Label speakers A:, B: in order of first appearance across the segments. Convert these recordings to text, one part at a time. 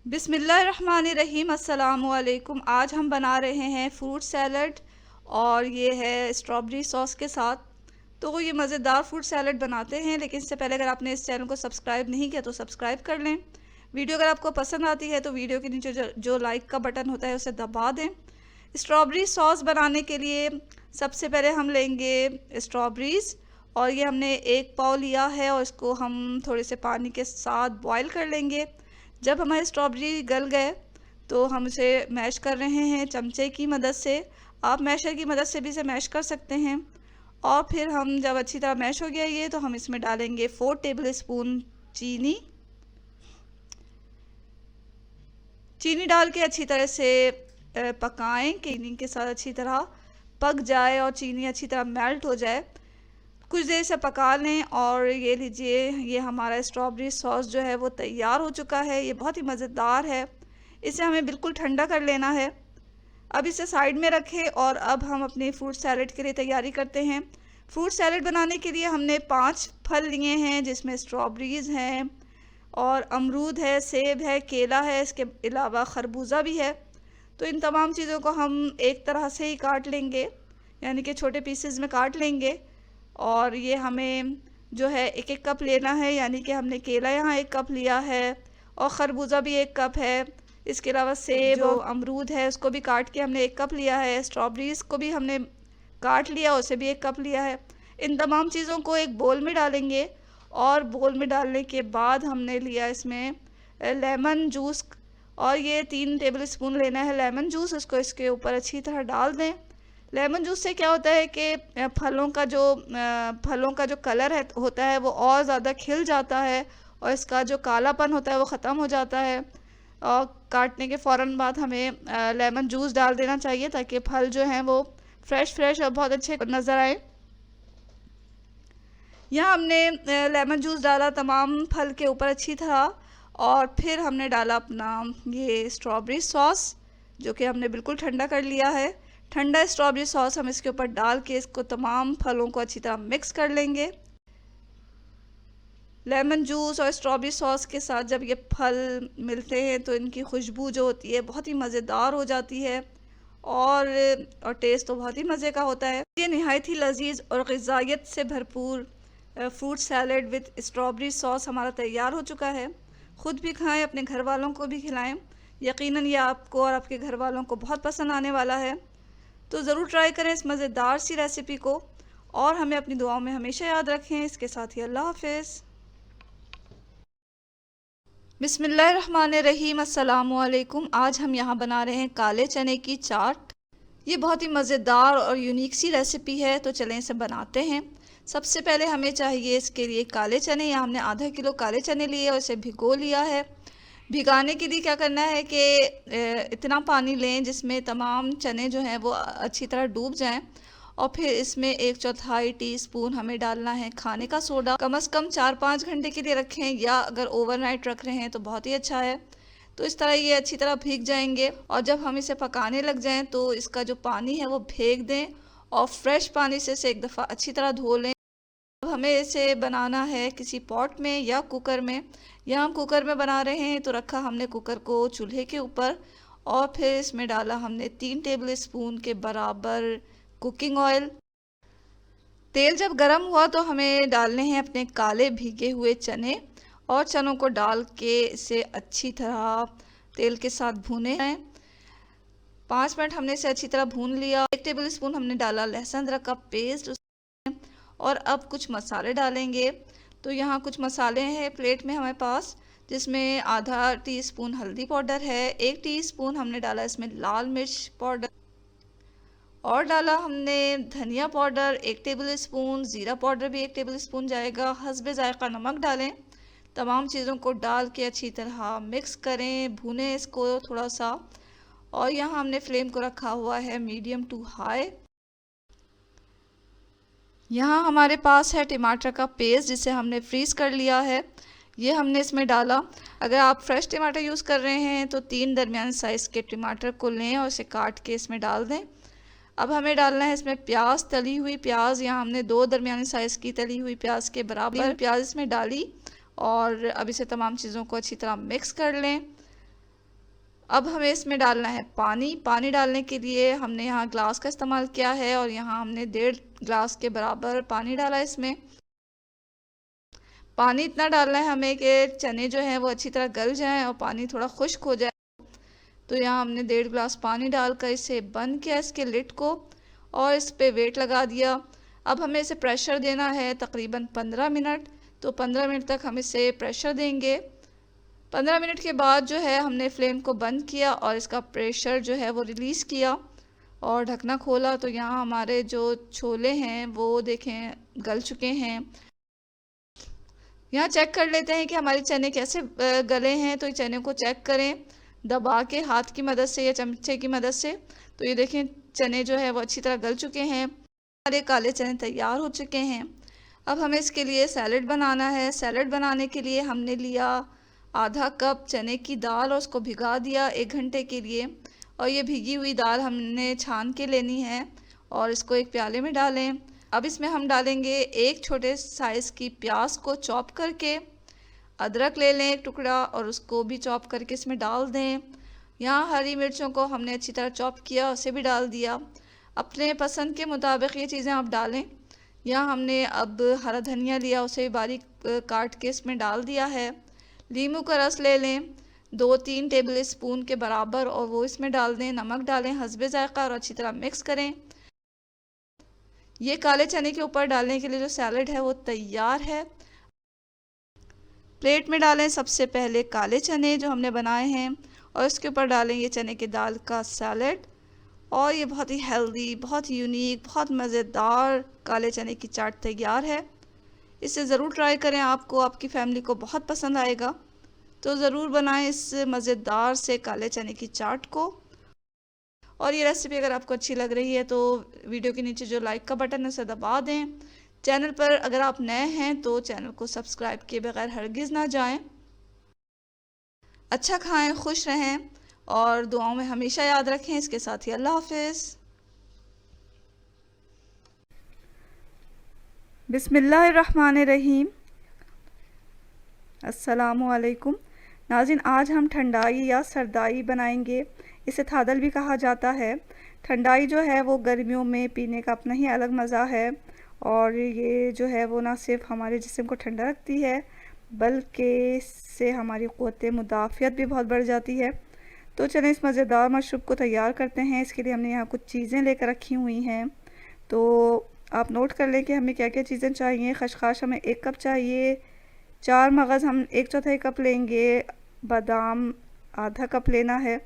A: बिस्मिल्लाहिर्रहमानिर्रहीम। अस्सलामुअलैकुम। आज हम बना रहे हैं फ्रूट सैलड और ये है स्ट्रॉबेरी सॉस के साथ। तो ये मज़ेदार फ्रूट सैलड बनाते हैं, लेकिन इससे पहले अगर आपने इस चैनल को सब्सक्राइब नहीं किया तो सब्सक्राइब कर लें। वीडियो अगर आपको पसंद आती है तो वीडियो के नीचे जो लाइक का बटन होता है उसे दबा दें। स्ट्रॉबेरी सॉस बनाने के लिए सबसे पहले हम लेंगे स्ट्रॉबेरीज़, और ये हमने एक पाव लिया है और इसको हम थोड़े से पानी के साथ बॉईल कर लेंगे। जब हमारे स्ट्रॉबेरी गल गए तो हम इसे मैश कर रहे हैं चमचे की मदद से। आप मैशर की मदद से भी इसे मैश कर सकते हैं। और फिर हम जब अच्छी तरह मैश हो गया ये, तो हम इसमें डालेंगे 4 टेबल स्पून चीनी। चीनी डाल के अच्छी तरह से पकाएं कि चीनी के साथ अच्छी तरह पक जाए और चीनी अच्छी तरह मेल्ट हो जाए। कुछ देर से पका लें और ये लीजिए, ये हमारा स्ट्रॉबेरी सॉस जो है वो तैयार हो चुका है। ये बहुत ही मज़ेदार है। इसे हमें बिल्कुल ठंडा कर लेना है। अब इसे साइड में रखें और अब हम अपने फ्रूट सैलड के लिए तैयारी करते हैं। फ्रूट सैलड बनाने के लिए हमने 5 फल लिए हैं, जिसमें स्ट्रॉबेरीज़ हैं और अमरूद है, सेब है, केला है, इसके अलावा खरबूजा भी है। तो इन तमाम चीज़ों को हम एक तरह से ही काट लेंगे, यानी कि छोटे पीसेस में काट लेंगे। और ये हमें जो है 1-1 कप लेना है, यानी कि हमने केला यहाँ 1 कप लिया है और ख़रबूज़ा भी 1 कप है। इसके अलावा सेब जो अमरूद है उसको भी काट के हमने 1 कप लिया है। स्ट्रॉबेरीज़ को भी हमने काट लिया, उसे भी 1 कप लिया है। इन तमाम चीज़ों को एक बोल में डालेंगे और बोल में डालने के बाद हमने लिया इसमें लेमन जूस, और ये 3 टेबल स्पून लेना है लेमन जूस। इसको इसके ऊपर अच्छी तरह डाल दें। लेमन जूस से क्या होता है कि फलों का जो कलर है होता है वो और ज़्यादा खिल जाता है और इसका जो कालापन होता है वो ख़त्म हो जाता है। और काटने के फ़ौरन बाद हमें लेमन जूस डाल देना चाहिए ताकि फल जो हैं वो फ्रेश और बहुत अच्छे नज़र आए। यहाँ हमने लेमन जूस डाला तमाम फल के ऊपर अच्छी तरह, और फिर हमने डाला अपना ये स्ट्रॉबेरी सॉस, जो कि हमने बिल्कुल ठंडा कर लिया है। ठंडा स्ट्रॉबेरी सॉस हम इसके ऊपर डाल के इसको तमाम फलों को अच्छी तरह मिक्स कर लेंगे। लेमन जूस और स्ट्रॉबेरी सॉस के साथ जब ये फल मिलते हैं तो इनकी खुशबू जो होती है बहुत ही मज़ेदार हो जाती है, और टेस्ट तो बहुत ही मज़े का होता है। ये नहायत ही लजीज और ग़िज़ायत से भरपूर fruit salad with strawberry sauce हमारा तैयार हो चुका है। ख़ुद भी खाएं, अपने घर वालों को भी खिलाएं। यकीनन ये आपको और आपके घर वालों को बहुत पसंद आने वाला है। तो ज़रूर ट्राई करें इस मज़ेदार सी रेसिपी को, और हमें अपनी दुआओं में हमेशा याद रखें। इसके साथ ही अल्लाह हाफ़िज़। बिस्मिल्लाहिर्रहमानिर्रहीम। अस्सलामुअलैकुम। आज हम यहाँ बना रहे हैं काले चने की चाट। ये बहुत ही मज़ेदार और यूनिक सी रेसिपी है, तो चलें इसे बनाते हैं। सबसे पहले हमें चाहिए इसके लिए काले चने। यहाँ हमने आधा किलो काले चने लिए और इसे भिगो लिया है। भिगाने के लिए क्या करना है कि इतना पानी लें जिसमें तमाम चने जो हैं वो अच्छी तरह डूब जाएं, और फिर इसमें 1/4 टीस्पून हमें डालना है खाने का सोडा। कम से कम 4-5 घंटे के लिए रखें, या अगर ओवरनाइट रख रहे हैं तो बहुत ही अच्छा है। तो इस तरह ये अच्छी तरह भीग जाएंगे, और जब हम इसे पकाने लग जाएं तो इसका जो पानी है वो फेंक दें और फ्रेश पानी से इसे एक दफ़ा अच्छी तरह धो लें। अब हमें इसे बनाना है किसी पॉट में या कुकर में। यहाँ हम कुकर में बना रहे हैं, तो रखा हमने कुकर को चूल्हे के ऊपर, और फिर इसमें डाला हमने 3 टेबल स्पून के बराबर कुकिंग ऑयल। तेल जब गर्म हुआ तो हमें डालने हैं अपने काले भीगे हुए चने, और चनों को डाल के इसे अच्छी तरह तेल के साथ भूने हैं। 5 मिनट हमने इसे अच्छी तरह भून लिया। 1 टेबल स्पून हमने डाला लहसुन अदरक का पेस्ट, और अब कुछ मसाले डालेंगे। तो यहाँ कुछ मसाले हैं प्लेट में हमारे पास, जिसमें आधा टीस्पून हल्दी पाउडर है, 1 टीस्पून हमने डाला इसमें लाल मिर्च पाउडर, और डाला हमने धनिया पाउडर 1 टेबल स्पून, ज़ीरा पाउडर भी 1 टेबल स्पून जाएगा। हस्बे ज़ायक़ा नमक डालें। तमाम चीज़ों को डाल के अच्छी तरह मिक्स करें, भूनें इसको थोड़ा सा, और यहाँ हमने फ्लेम को रखा हुआ है मीडियम टू हाई। यहाँ हमारे पास है टमाटर का पेस्ट, जिसे हमने फ्रीज़ कर लिया है। ये हमने इसमें डाला। अगर आप फ्रेश टमाटर यूज़ कर रहे हैं तो 3 दरमियाने साइज़ के टमाटर को लें और इसे काट के इसमें डाल दें। अब हमें डालना है इसमें प्याज, तली हुई प्याज। यहाँ हमने 2 दरमियाने साइज़ की तली हुई प्याज के बराबर प्याज इसमें डाली, और अब इसे तमाम चीज़ों को अच्छी तरह मिक्स कर लें। अब हमें इसमें डालना है पानी। पानी डालने के लिए हमने यहाँ ग्लास का इस्तेमाल किया है और यहाँ हमने 1.5 ग्लास के बराबर पानी डाला इसमें। पानी इतना डालना है हमें कि चने जो हैं वो अच्छी तरह गल जाएं और पानी थोड़ा खुश्क हो जाए। तो यहाँ हमने 1.5 ग्लास पानी डालकर इसे बंद किया, इसके लिड को, और इस पे वेट लगा दिया। अब हमें इसे प्रेशर देना है तकरीबन 15 मिनट। तो 15 मिनट तक हम इसे प्रेशर देंगे। 15 मिनट के बाद जो है हमने फ्लेम को बंद किया और इसका प्रेशर जो है वो रिलीज़ किया और ढकना खोला। तो यहाँ हमारे जो छोले हैं वो देखें गल चुके हैं। यहाँ चेक कर लेते हैं कि हमारे चने कैसे गले हैं। तो चने को चेक करें दबा के हाथ की मदद से या चमचे की मदद से। तो ये देखें चने जो है वो अच्छी तरह गल चुके हैं, हमारे काले चने तैयार हो चुके हैं। अब हमें इसके लिए सैलड बनाना है। सैलड बनाने के लिए हमने लिया आधा कप चने की दाल और उसको भिगा दिया 1 घंटे के लिए। और ये भीगी हुई दाल हमने छान के लेनी है और इसको एक प्याले में डालें। अब इसमें हम डालेंगे एक छोटे साइज़ की प्याज को चॉप करके, अदरक ले लें एक टुकड़ा और उसको भी चॉप करके इसमें डाल दें। यहाँ हरी मिर्चों को हमने अच्छी तरह चॉप किया, उसे भी डाल दिया। अपने पसंद के मुताबिक ये चीज़ें आप डालें। यहाँ हमने अब हरा धनिया लिया, उसे बारीक काट के इसमें डाल दिया है। नींबू का रस ले लें 2-3 टेबल स्पून के बराबर और वो इसमें डाल दें। नमक डालें हस्बे ज़ायक़ा और अच्छी तरह मिक्स करें। ये काले चने के ऊपर डालने के लिए जो सैलड है वो तैयार है। प्लेट में डालें सबसे पहले काले चने जो हमने बनाए हैं और इसके ऊपर डालें ये चने की दाल का सैलड। और ये बहुत ही हेल्दी, बहुत यूनिक, बहुत मज़ेदार काले चने की चाट तैयार है। इसे ज़रूर ट्राई करें, आपको आपकी फैमिली को बहुत पसंद आएगा। तो ज़रूर बनाएं इस मज़ेदार से काले चने की चाट को। और ये रेसिपी अगर आपको अच्छी लग रही है तो वीडियो के नीचे जो लाइक का बटन है उसे दबा दें। चैनल पर अगर आप नए हैं तो चैनल को सब्सक्राइब किए बगैर हरगिज़ ना जाएं। अच्छा खाएं, खुश रहें और दुआओं में हमेशा याद रखें। इसके साथ ही अल्लाह हाफिज़।
B: बिस्मिल्लाहिर्रहमानिर्रहीम। अस्सलामुअलैकुम नाज़रीन, आज हम ठंडाई या सरदाई बनाएंगे। इसे थादल भी कहा जाता है। ठंडाई जो है वो गर्मियों में पीने का अपना ही अलग मज़ा है और ये जो है वो ना सिर्फ हमारे जिस्म को ठंडा रखती है बल्कि इससे हमारी क़ुव्वत मुदाफ़ियत भी बहुत बढ़ जाती है। तो चलें इस मज़ेदार मशरूब को तैयार करते हैं। इसके लिए हमने यहाँ कुछ चीज़ें लेकर रखी हुई हैं, तो आप नोट कर लें कि हमें क्या क्या चीज़ें चाहिए। खशखाश हमें 1 कप चाहिए, 4 मगज़ हम 1/4 कप लेंगे, बादाम आधा कप लेना है,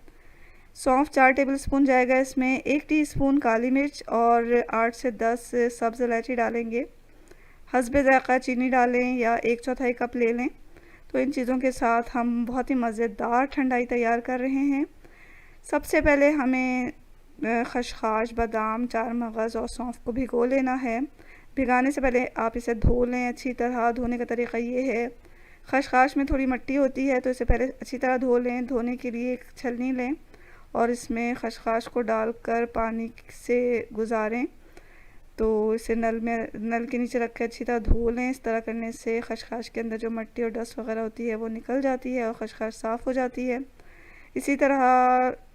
B: सौंफ 4 टेबल स्पून जाएगा इसमें, 1 टीस्पून काली मिर्च और 8 से 10 सब्ज़ इलायची डालेंगे। हस्बे ज़ायक़ा चीनी डालें या 1/4 कप ले लें। तो इन चीज़ों के साथ हम बहुत ही मज़ेदार ठंडाई तैयार कर रहे हैं। सबसे पहले हमें खशखाश, बादाम, 4 मगज़ और सौंफ को भिगो लेना है। भिगाने से पहले आप इसे धो लें अच्छी तरह। धोने का तरीका ये है, खशखाश में थोड़ी मिट्टी होती है तो इसे पहले अच्छी तरह धो लें। धोने के लिए एक छलनी लें और इसमें खशखाश को डालकर पानी से गुजारें। तो इसे नल के नीचे रख के अच्छी तरह धो लें। इस तरह करने से खशखाश के अंदर जो मिट्टी और डस्ट वगैरह होती है वो निकल जाती है और खशखाश साफ़ हो जाती है। इसी तरह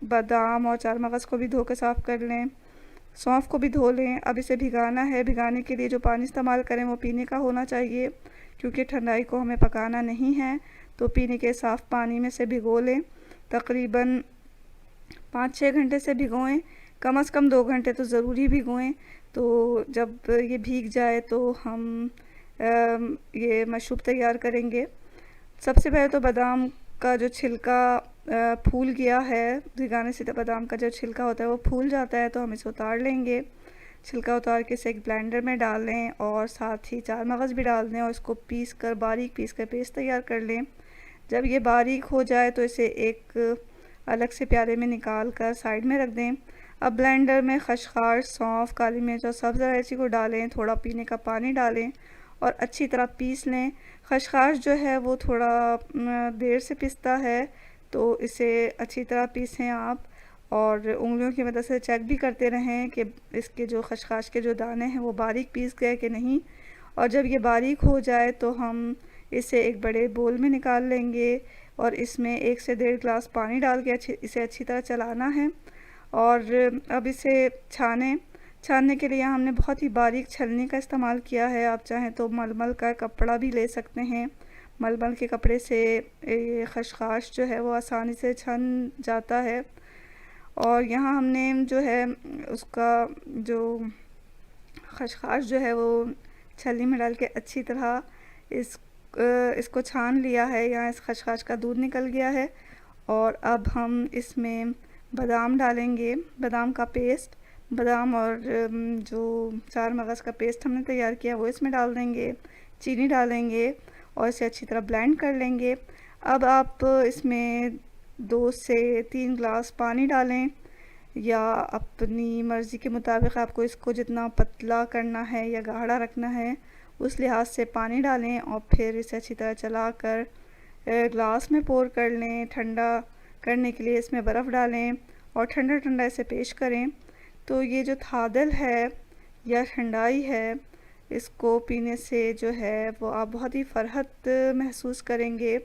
B: बादाम और 4 मगज़ को भी धो के साफ़ कर लें। सौंफ को भी धो लें। अब इसे भिगाना है। भिगाने के लिए जो पानी इस्तेमाल करें वो पीने का होना चाहिए, क्योंकि ठंडाई को हमें पकाना नहीं है। तो पीने के साफ़ पानी में से भिगो लें। तकरीबन 5-6 घंटे से भिगोएं, कम से कम 2 घंटे तो ज़रूरी भिगोएं। तो जब ये भीग जाए तो हम ये मशरूब तैयार करेंगे। सबसे पहले तो बादाम का जो छिलका फूल गया है, भिगाने से तो बादाम का जो छिलका होता है वो फूल जाता है, तो हम इसे उतार लेंगे। छिलका उतार के इसे एक ब्लेंडर में डाल लें और साथ ही 4 मगज़ भी डाल दें और इसको बारीक पीस कर पेस्ट तैयार कर लें। जब ये बारीक हो जाए तो इसे एक अलग से प्याले में निकाल कर साइड में रख दें। अब ब्लेंडर में खशखाश, सौंफ, काली मिर्च और सब्ज़ इलायची को डालें। थोड़ा पीने का पानी डालें और अच्छी तरह पीस लें। खशखाश जो है वो थोड़ा देर से पिसता है, तो इसे अच्छी तरह पीसें आप और उंगलियों की मदद से चेक भी करते रहें कि इसके जो खशखाश के जो दाने हैं वो बारीक पीस गए कि नहीं। और जब ये बारीक हो जाए तो हम इसे एक बड़े बोल में निकाल लेंगे। और इसमें 1 से 1.5 ग्लास पानी डाल के इसे अच्छी तरह चलाना है। और अब इसे छानने के लिए हमने बहुत ही बारीक छलनी का इस्तेमाल किया है। आप चाहें तो मलमल का कपड़ा भी ले सकते हैं। मलमल के कपड़े से ये खशखाश जो है वो आसानी से छन जाता है। और यहाँ हमने जो है उसका जो खशखाश जो है वो छलनी में डाल के अच्छी तरह इसको छान लिया है। यहाँ इस खशखाश का दूध निकल गया है। और अब हम इसमें बादाम डालेंगे, बादाम का पेस्ट, बादाम और जो 4 मगज़ का पेस्ट हमने तैयार किया वो इसमें डाल देंगे, चीनी डालेंगे और इसे अच्छी तरह ब्लेंड कर लेंगे। अब आप इसमें 2 से 3 ग्लास पानी डालें या अपनी मर्ज़ी के मुताबिक आपको इसको जितना पतला करना है या गाढ़ा रखना है उस लिहाज से पानी डालें और फिर इसे अच्छी तरह चलाकर ग्लास में पोर कर लें। ठंडा करने के लिए इसमें बर्फ़ डालें और ठंडा ठंडा इसे पेश करें। तो ये जो थादल है या ठंडाई है, इसको पीने से जो है वो आप बहुत ही फ़रहत महसूस करेंगे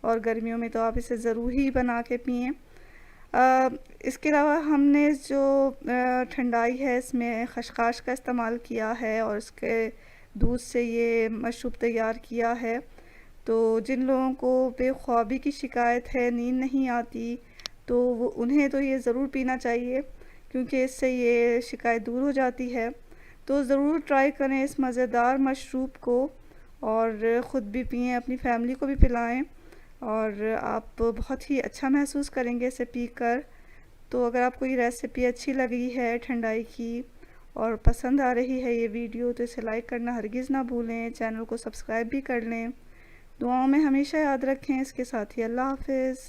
B: और गर्मियों में तो आप इसे ज़रूर ही बना के पिएँ। इसके अलावा हमने जो ठंडाई है इसमें खशखाश का इस्तेमाल किया है और इसके दूध से ये मशरूब तैयार किया है। तो जिन लोगों को बेख्वाबी की शिकायत है, नींद नहीं आती, तो वो उन्हें तो ये ज़रूर पीना चाहिए क्योंकि इससे ये शिकायत दूर हो जाती है। तो ज़रूर ट्राई करें इस मज़ेदार मशरूब को और ख़ुद भी पिएं, अपनी फैमिली को भी पिलाएं और आप बहुत ही अच्छा महसूस करेंगे इसे पीकर। तो अगर आपको ये रेसिपी अच्छी लगी है ठंडाई की और पसंद आ रही है ये वीडियो तो इसे लाइक करना हरगिज़ ना भूलें, चैनल को सब्सक्राइब भी कर लें। दुआओं में हमेशा याद रखें। इसके साथ ही अल्लाह हाफ़िज़।